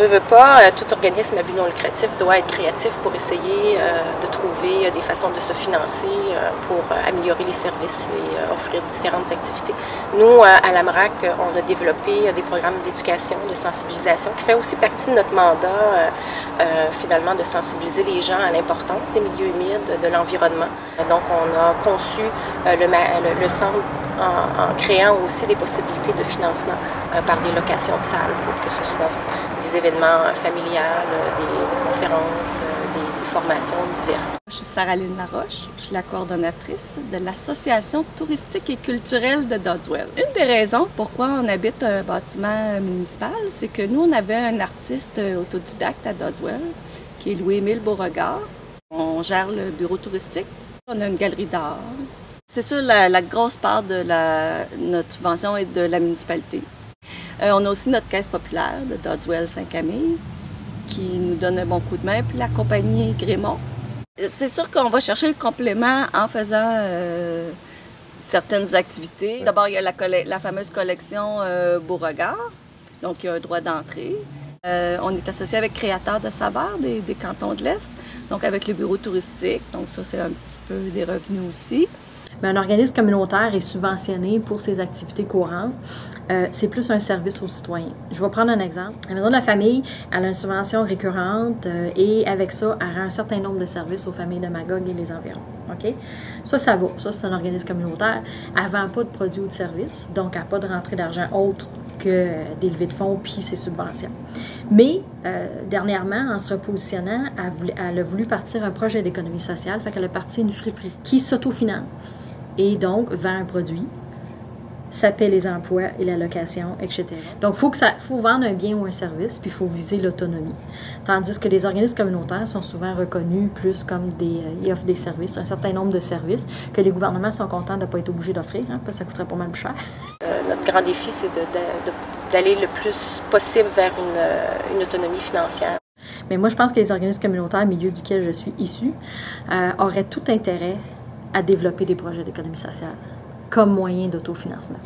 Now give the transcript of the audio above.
veut pas, tout organisme à but non lucratif doit être créatif pour essayer de trouver des façons de se financer pour améliorer les services et offrir différentes activités. Nous, à l'AMRAC, on a développé des programmes d'éducation, de sensibilisation, qui fait aussi partie de notre mandat, finalement, de sensibiliser les gens à l'importance des milieux humides, de l'environnement. Donc, on a conçu le centre en créant aussi des possibilités de financement par des locations de salles, pour que ce soit des événements familiales, des conférences, des formations diverses. Je suis Saraline Laroche, je suis la coordonnatrice de l'Association touristique et culturelle de Doddswell. Une des raisons pourquoi on habite un bâtiment municipal, c'est que nous, on avait un artiste autodidacte à Doddswell, qui est Louis-Émile Beauregard. On gère le bureau touristique, on a une galerie d'art. C'est sûr, la grosse part de notre subvention est de la municipalité. On a aussi notre caisse populaire de Doddswell Saint-Camille qui nous donne un bon coup de main, puis la compagnie Grémont. C'est sûr qu'on va chercher le complément en faisant certaines activités. D'abord, il y a la fameuse collection Beauregard, donc il y a un droit d'entrée. On est associé avec Créateurs de saveurs des cantons de l'Est, donc avec le bureau touristique, donc ça c'est un petit peu des revenus aussi. Bien, un organisme communautaire est subventionné pour ses activités courantes. C'est plus un service aux citoyens. Je vais prendre un exemple. La Maison de la famille, elle a une subvention récurrente et avec ça, elle rend un certain nombre de services aux familles de Magog et les environs. OK? Ça va. Ça, c'est un organisme communautaire. Elle ne vend pas de produits ou de services, donc elle n'a pas de rentrée d'argent autre que des levées de fonds puis ses subventions. Mais, dernièrement, en se repositionnant, elle a voulu partir un projet d'économie sociale, fait qu'elle a parti une friperie qui s'autofinance et donc vend un produit, ça paie les emplois et la location, etc. Donc, il faut vendre un bien ou un service, puis il faut viser l'autonomie. Tandis que les organismes communautaires sont souvent reconnus plus comme ils offrent des services, un certain nombre de services, que les gouvernements sont contents de ne pas être obligés d'offrir, hein, parce que ça coûterait pas mal plus cher. Notre grand défi, c'est d'aller le plus possible vers une autonomie financière. Mais moi, je pense que les organismes communautaires, milieu duquel je suis issue, auraient tout intérêt à développer des projets d'économie sociale comme moyen d'autofinancement.